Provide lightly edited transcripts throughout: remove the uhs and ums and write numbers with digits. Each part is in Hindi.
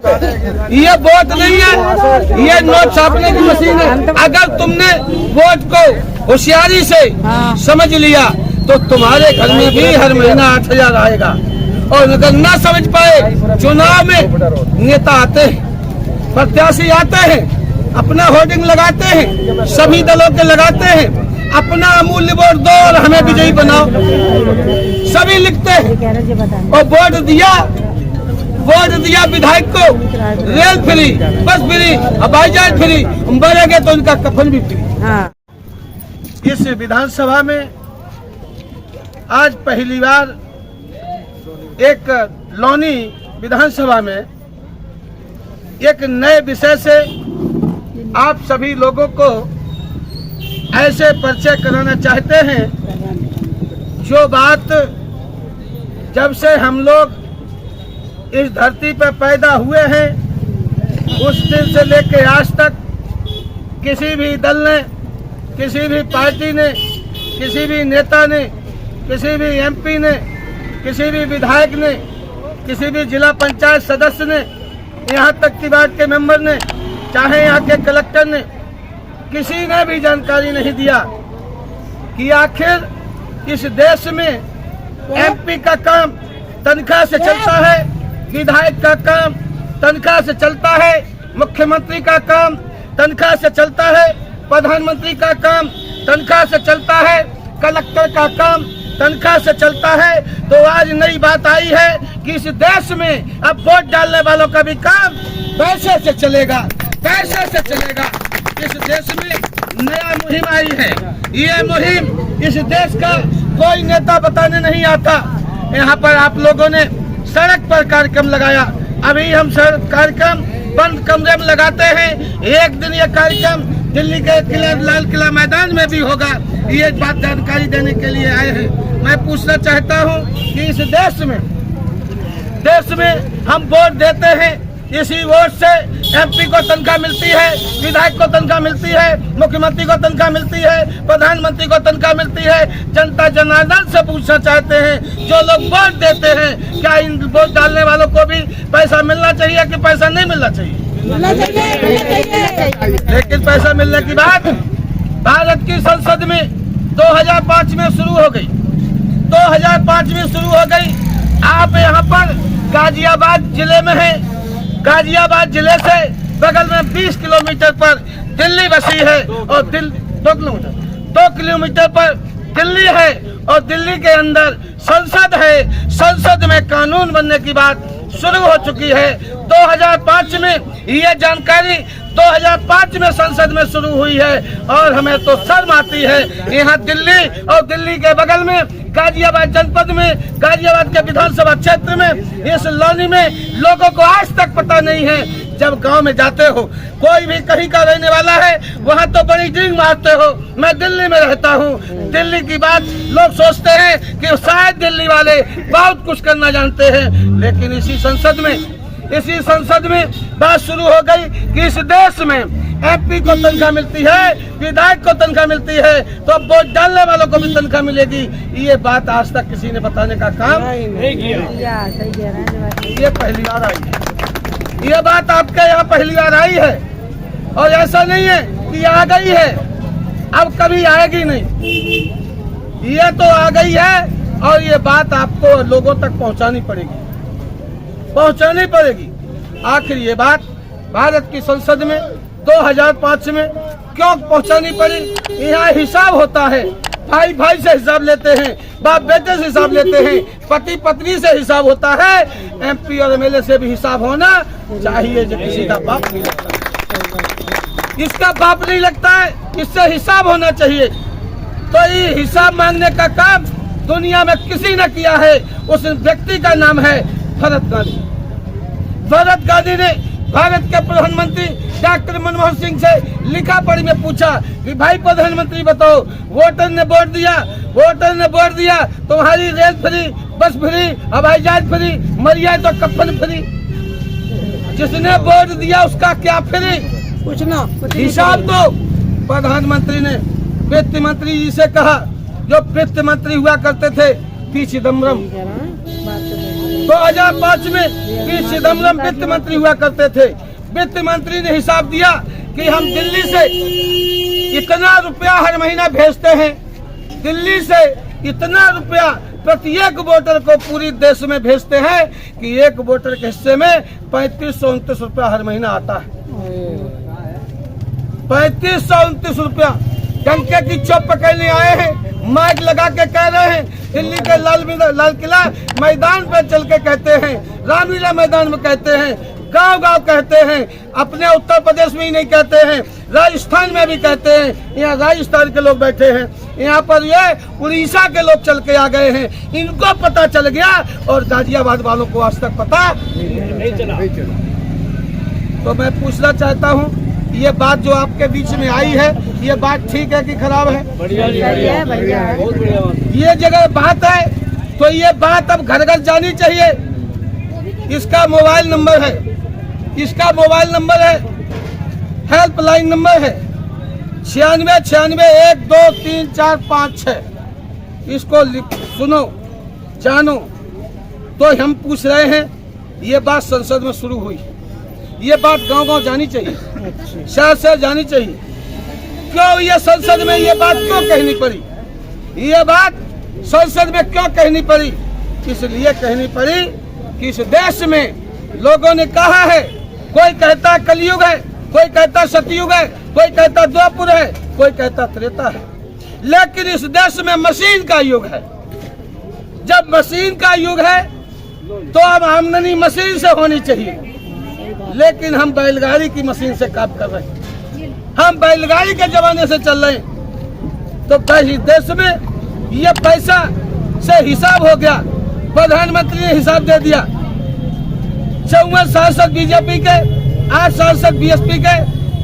ये वोट नहीं है, ये नोट छापने की मशीन है। अगर तुमने वोट को होशियारी से समझ लिया तो तुम्हारे घर में भी हर महीना 8,000 आएगा। और अगर ना समझ पाए, चुनाव में नेता आते हैं, प्रत्याशी आते हैं, अपना होर्डिंग लगाते हैं, सभी दलों के लगाते हैं, अपना अमूल्य वोट दो और हमें विजयी बनाओ, सभी लिखते हैं। और वोट दिया विधायक को, रेल फ्री, बस फ्री, हवाई जहाज फ्री, मरेंगे तो उनका कफन भी फ्री। इस विधानसभा में आज पहली बार एक लौनी विधानसभा में एक नए विषय से आप सभी लोगों को ऐसे परिचय कराना चाहते हैं जो बात जब से हम लोग इस धरती पर पैदा हुए हैं उस दिन से लेकर आज तक किसी भी दल ने, किसी भी पार्टी ने, किसी भी नेता ने, किसी भी एमपी ने, किसी भी विधायक ने, किसी भी जिला पंचायत सदस्य ने, यहाँ तक की वार्ड के मेंबर ने, चाहे यहाँ के कलेक्टर ने, किसी ने भी जानकारी नहीं दिया कि आखिर इस देश में एमपी का काम तनख्वाह से चलता है, विधायक का काम तनख्वाह से चलता है, मुख्यमंत्री का काम तनख्वाह से चलता है, प्रधानमंत्री का काम तनख्वाह से चलता है, कलेक्टर का काम तनख्वाह से चलता है। तो आज नई बात आई है कि इस देश में अब वोट डालने वालों का भी काम पैसे से चलेगा, पैसे से चलेगा। इस देश में नया मुहिम आई है। ये मुहिम इस देश का कोई नेता बताने नहीं आता। यहाँ पर आप लोगों ने सड़क पर कार्यक्रम लगाया, अभी हम सड़क कार्यक्रम बंद कमरे में लगाते हैं। एक दिन ये कार्यक्रम दिल्ली के किला, लाल किला मैदान में भी होगा। ये बात जानकारी देने के लिए आए हैं। मैं पूछना चाहता हूँ कि इस देश में हम वोट देते हैं, इसी वोट से एमपी को तनख्वाह मिलती है, विधायक को तनख्वाह मिलती है, मुख्यमंत्री को तनख्वाह मिलती है, प्रधानमंत्री को तनख्वाह मिलती है। जनता जनार्दन से पूछना चाहते हैं, जो लोग वोट देते हैं, क्या इन वोट डालने वालों को भी पैसा मिलना चाहिए कि पैसा नहीं मिलना चाहिए? लेकिन पैसा मिलने की बात भारत की संसद में 2005 में शुरू हो गई। 2005 में शुरू हो गई। आप यहाँ पर गाजियाबाद जिले में है। गाजियाबाद जिले से बगल में 20 किलोमीटर पर दिल्ली बसी है और 2 किलोमीटर पर दिल्ली है और दिल्ली के अंदर संसद है। संसद में कानून बनने की बात शुरू हो चुकी है। 2005 में ये जानकारी 2005 में संसद में शुरू हुई है और हमें तो शर्म आती है। यहाँ दिल्ली और दिल्ली के बगल में गाजियाबाद जनपद में, गाजियाबाद के विधानसभा क्षेत्र में, इस लौनी में लोगों को आज तक पता नहीं है। जब गांव में जाते हो, कोई भी कहीं का रहने वाला है, वहाँ तो बड़ी ड्रिंक मारते हो, मैं दिल्ली में रहता हूँ। दिल्ली की बात लोग सोचते हैं कि शायद दिल्ली वाले बहुत कुछ करना जानते हैं। लेकिन इसी संसद में बात शुरू हो गई कि इस देश में एमपी को तनख्वाह मिलती है, विधायक को तनख्वाह मिलती है, तो अब वोट डालने वालों को भी तनख्वाह मिलेगी। ये बात आज तक किसी ने बताने का काम नहीं किया। ये पहली बार आई है। ये बात आपके यहाँ पहली बार आई है और ऐसा नहीं है कि आ गई है, अब कभी आएगी नहीं। ये तो आ गई है और ये बात आपको लोगों तक पहुँचानी पड़ेगी। आखिर ये बात भारत की संसद में 2005 में क्यों पहुंचानी पड़ी? यहाँ हिसाब होता है, भाई भाई से हिसाब लेते हैं, बाप बेटे से हिसाब लेते हैं, पति पत्नी से हिसाब होता है। एमपी और एमएलए से भी हिसाब होना चाहिए। जो किसी का बाप नहीं लगता, इसका बाप नहीं लगता है, इससे हिसाब होना चाहिए। तो ये हिसाब मांगने का काम दुनिया में किसी ने किया है। उस व्यक्ति का नाम है भरत गांधी। भरत गांधी ने भारत के प्रधानमंत्री डॉक्टर मनमोहन सिंह से लिखा पढ़ी में पूछा कि भाई प्रधानमंत्री बताओ, वोटर ने वोट दिया, तुम्हारी रेल फ्री, बस फ्री, हवाई जहाज फ्री, मरिया तो कफन फ्री। जिसने वोट दिया उसका क्या फ्री? कुछ ना। हिसाब तो प्रधानमंत्री ने वित्त मंत्री जी से कहा, जो वित्त मंत्री हुआ करते थे पी चिदम्बरम। 2005 में पी चिदम्बरम वित्त मंत्री हुआ करते थे। वित्त मंत्री ने हिसाब दिया कि हम दिल्ली से इतना रुपया हर महीना भेजते हैं, दिल्ली से इतना रुपया प्रत्येक वोटर को पूरी देश में भेजते हैं कि एक वोटर के हिस्से में 3529 रुपया हर महीना आता है। 3529 रुपया। डंके की चौप पकड़ने आए हैं, माइक लगा के कह रहे हैं, दिल्ली के लाल किला मैदान पर चल के कहते हैं, रामलीला मैदान में कहते हैं, गांव गांव कहते हैं, अपने उत्तर प्रदेश में ही नहीं कहते हैं, राजस्थान में भी कहते हैं। यहाँ राजस्थान के लोग बैठे हैं, यहाँ पर ये उड़ीसा के लोग चल के आ गए हैं, इनको पता चल गया और गाजियाबाद वालों को आज तक पता नहीं चला। तो मैं पूछना चाहता हूँ, ये बात जो आपके बीच में आई है, ये बात ठीक है कि खराब है? बढ़िया है, बढ़िया है, बहुत बढ़िया बात। ये जगह बात है तो ये बात अब घर घर जानी चाहिए। इसका मोबाइल नंबर है, इसका मोबाइल नंबर है, हेल्पलाइन नंबर है 9696123456। इसको सुनो, जानो। तो हम पूछ रहे हैं, ये बात संसद में शुरू हुई, ये बात गांव गांव जानी चाहिए, शहर शहर जानी चाहिए। क्यों ये संसद में ये बात क्यों कहनी पड़ी? ये बात संसद में क्यों कहनी पड़ी? इसलिए कहनी पड़ी कि इस देश में लोगों ने कहा है, कोई कहता कलयुग है, कोई कहता सतयुग है, कोई कहता द्वापर है, कोई कहता त्रेता है, लेकिन इस देश में मशीन का युग है। जब मशीन का युग है तो अब आमदनी मशीन से होनी चाहिए, लेकिन हम बैलगाड़ी की मशीन से काम कर रहे हैं, हम बैलगाड़ी के जमाने से चल रहे हैं। तो इस देश में ये पैसा से हिसाब हो गया, प्रधानमंत्री ने हिसाब दे दिया। 54 सांसद बीजेपी के, 8 सांसद बीएसपी के,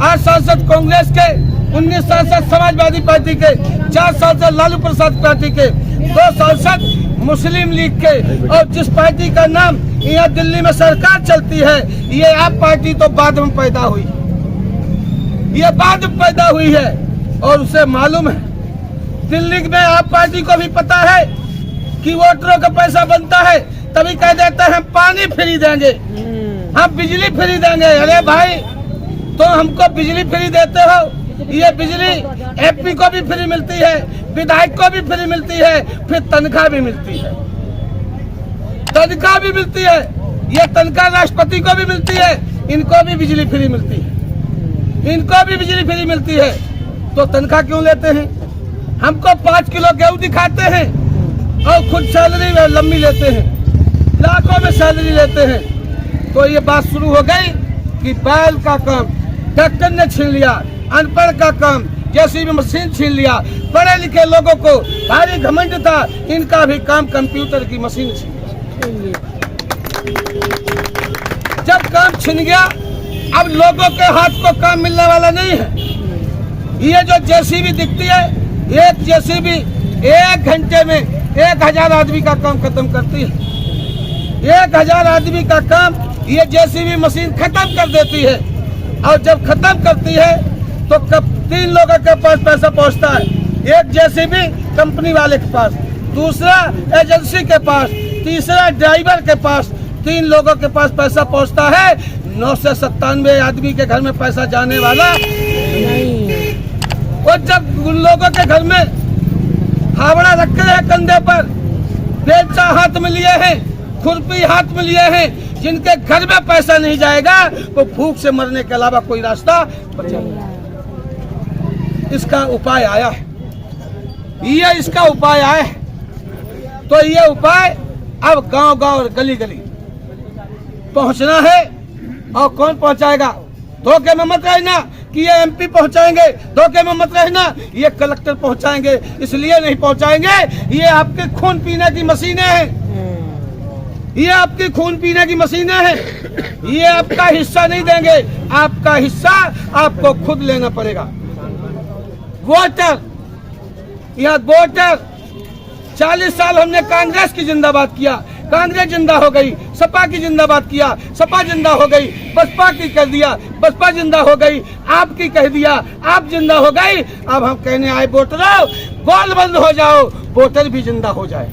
8 सांसद कांग्रेस के, 19 सांसद समाजवादी पार्टी के, 4 सांसद लालू प्रसाद पार्टी के, 2 सांसद मुस्लिम लीग के, और जिस पार्टी का नाम यहाँ दिल्ली में सरकार चलती है, ये आप पार्टी तो बाद में पैदा हुई, ये बाद में पैदा हुई है। और उसे मालूम है, दिल्ली में आप पार्टी को भी पता है कि वोटरों का पैसा बनता है, तभी कह देते हैं हम पानी फ्री देंगे, हम बिजली फ्री देंगे। अरे भाई, तो हमको बिजली फ्री देते हो, ये बिजली एमपी को भी फ्री मिलती है, विधायक को भी फ्री मिलती है, फिर तनख्वाह भी मिलती है, तनख्वाह भी मिलती है, ये तनख्वाह राष्ट्रपति को भी मिलती है, इनको भी बिजली फ्री मिलती है, इनको भी बिजली फ्री मिलती है। तो तनख्वाह क्यों लेते हैं? हमको 5 किलो गेहूं दिखाते हैं और खुद सैलरी लंबी लेते हैं, लाखों में सैलरी लेते हैं। तो ये बात शुरू हो गई कि बैल का काम डॉक्टर ने छीन लिया, अनपढ़ का काम जेसीबी मशीन छीन लिया, पढ़े लिखे लोगों को भारी घमंड था, इनका भी काम कंप्यूटर की मशीन छीन लिया। जब काम छिन गया, अब लोगों के हाथ को काम मिलने वाला नहीं है। ये जो जेसीबी दिखती है, एक जेसीबी 1 घंटे में 1000 आदमी का काम खत्म करती है। 1000 आदमी का काम ये जेसीबी मशीन खत्म कर देती है। और जब खत्म करती है तो कब 3 लोगों के पास पैसा पहुंचता है, एक जेसीबी कंपनी वाले के पास, दूसरा एजेंसी के पास, तीसरा ड्राइवर के पास, 3 लोगों के पास पैसा पहुंचता है। 997 आदमी के घर में पैसा जाने वाला नहीं। और जब उन लोगों के घर में फावड़ा रखे हैं कंधे पर, बेलचा हाथ में लिए हैं, खुरपी हाथ में लिए हैं, जिनके घर में पैसा नहीं जाएगा वो भूख से मरने के अलावा कोई रास्ता बचा नहीं। इसका उपाय आया है, ये इसका उपाय आया है। तो ये उपाय अब गांव गांव और गली गली पहुंचना है। और कौन पहुंचाएगा? धोखे में मत रहना कि ये एमपी पहुंचाएंगे, धोखे में मत रहना ये कलेक्टर पहुंचाएंगे, इसलिए नहीं पहुंचाएंगे। ये आपके खून पीने की मशीनें हैं, ये आपकी खून पीने की मशीनें हैं। ये आपका हिस्सा नहीं देंगे, आपका हिस्सा आपको खुद लेना पड़ेगा। वोटर, यह वोटर 40 साल हमने कांग्रेस की जिंदाबाद किया, कांग्रेस जिंदा हो गई, सपा की जिंदाबाद किया, सपा जिंदा हो गई, बसपा की कह दिया, बसपा जिंदा हो गई, आपकी कह दिया, आप जिंदा हो गई। अब हम कहने आए वोटरों, गोल बंद हो जाओ, वोटर भी जिंदा हो जाए।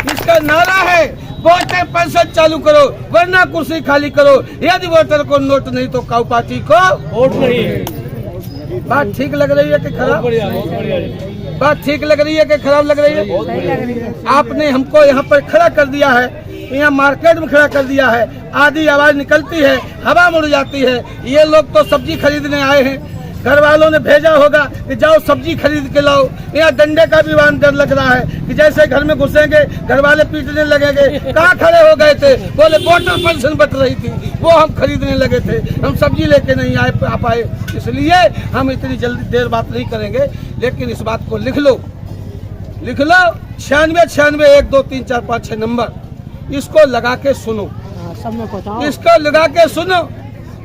इसका नारा है वोटर परिषद चालू करो वरना कुर्सी खाली करो, यदि वोटर को नोट नहीं तो काऊ पार्टी को वोट नहीं। बात ठीक लग रही है कि खराब? बात ठीक लग रही है कि खराब लग रही है? आपने हमको यहाँ पर खड़ा कर दिया है, यहाँ मार्केट में खड़ा कर दिया है, आधी आवाज निकलती है, हवा मुड़ जाती है। ये लोग तो सब्जी खरीदने आए हैं, घर वालों ने भेजा होगा कि जाओ सब्जी खरीद के लाओ। यहाँ डंडे का भी वाहन डर लग रहा है कि जैसे घर में घुसेंगे घर वाले पीटने लगेंगे। कहाँ खड़े हो गए थे? बोले वोटर पेंशन बट रही थी, वो हम खरीदने लगे थे, हम सब्जी लेके नहीं आ पाए, इसलिए हम इतनी जल्दी देर बात नहीं करेंगे। लेकिन इस बात को लिख लो 96 1 2 3 4 5 6 नंबर, इसको लगा के सुनो, इसको लगा के सुनो।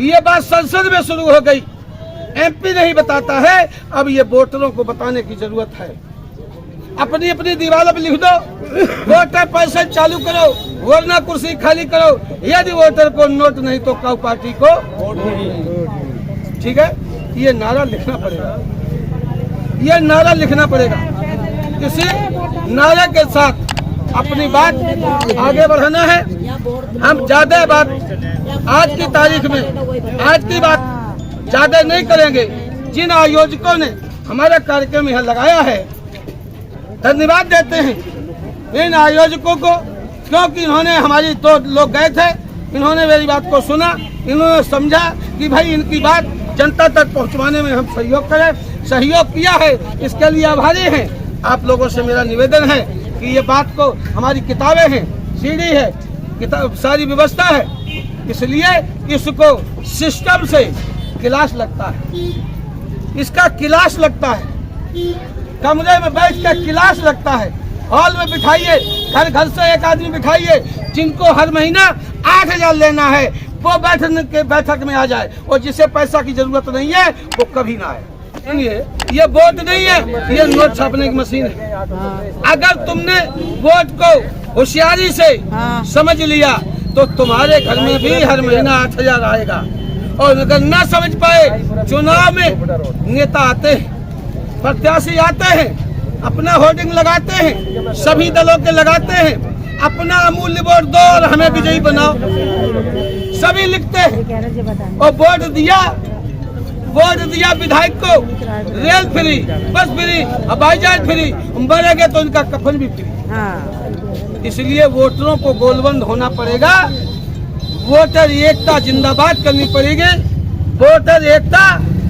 ये बात संसद में शुरू हो गई, एमपी नहीं बताता है, अब ये वोटरों को बताने की जरूरत है। अपनी अपनी दीवारों पे लिख दो वोटर परिषद चालू करो वरना कुर्सी खाली करो, यदि वोटर को नोट नहीं तो काऊ पार्टी को वोट नहीं। ठीक है, ये नारा लिखना पड़ेगा, ये नारा लिखना पड़ेगा। इसी नारे के साथ अपनी बात आगे बढ़ाना है। हम ज्यादा बात आज की तारीख में, आज की बात ज्यादा नहीं करेंगे। जिन आयोजकों ने हमारा कार्यक्रम यहाँ लगाया है, धन्यवाद देते हैं इन आयोजकों को, क्योंकि इन्होंने हमारी तो लोग गए थे, इन्होंने मेरी बात को सुना, इन्होंने समझा कि भाई इनकी बात जनता तक पहुँचवाने में हम सहयोग करें, सहयोग किया है, इसके लिए आभारी हैं। आप लोगों से मेरा निवेदन है कि ये बात को, हमारी किताबें हैं, सीडी है, किताब सारी व्यवस्था है, इसलिए इसको सिस्टम से क्लास लगता है, इसका क्लास लगता है, कमरे में बैठ कर क्लास लगता है। हॉल में बिठाइए, घर घर से एक आदमी बिठाइए, जिनको हर महीना 8,000 लेना है वो बैठक में आ जाए, और जिसे पैसा की जरूरत नहीं है वो कभी ना आए। ये वोट नहीं है, ये नोट छापने की मशीन है। अगर तुमने वोट को होशियारी से समझ लिया तो तुम्हारे घर में भी हर महीना 8,000 आएगा। और अगर ना समझ पाए, चुनाव में नेता आते हैं, प्रत्याशी आते हैं, अपना होर्डिंग लगाते हैं, सभी दलों के लगाते हैं, अपना अमूल्य वोट दो और हमें विजयी बनाओ, सभी लिखते हैं। और वोट दिया विधायक को, रेल फ्री, बस फ्री, हवाई जहाज फ्री, मरेंगे तो उनका कफन भी फ्री। इसलिए वोटरों को गोलबंद होना पड़ेगा, वोटर एकता जिंदाबाद करनी पड़ेगी। वोटर एकता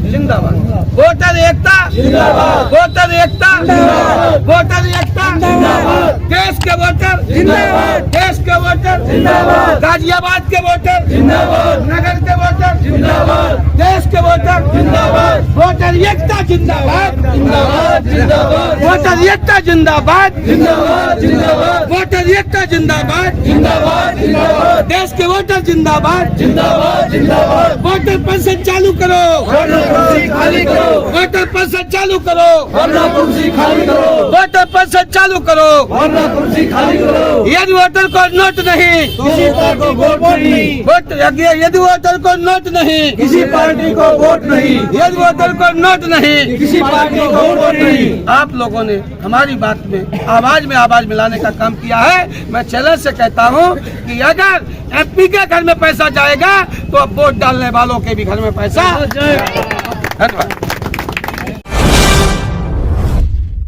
जिंदाबाद, वोटर एकता जिंदाबाद, वोटर एकता जिंदाबाद, वोटर एकता जिंदाबाद, देश के वोटर जिंदाबाद, देश के वोटर जिंदाबाद, गाजियाबाद के वोटर जिंदाबाद, नगर के वोटर जिंदाबाद, देश के वोटर जिंदाबाद, वोटर एकता जिंदाबाद, जिंदाबाद जिंदाबाद, वोटर एकता जिंदाबाद, जिंदाबाद जिंदाबाद, वोटर एकता जिंदाबाद, जिंदाबाद जिंदाबाद, देश के वोटर जिंदाबाद, जिंदाबाद जिंदाबाद, वोटर परिषद चालू करो, कुर्सी खाली करो, वोटर परिषद चालू करो, वरना कुर्सी खाली करो, वोटर परिषद चालू करो, वरना कुर्सी खाली करो। यदि वोटर को नोट नहीं, किसी पार्टी को वोट नहीं, यदि वोटर को नोट नहीं, किसी पार्टी को वोट नहीं, यदि वोटर को नोट नहीं, किसी पार्टी को वोट नहीं। आप लोगों ने हमारी बात में आवाज मिलाने का काम किया है। मैं चैलेंज से कहता हूँ कि अगर एमपी के घर में पैसा जाएगा तो अब वोट डालने वालों के भी घर में पैसा। धन्यवाद।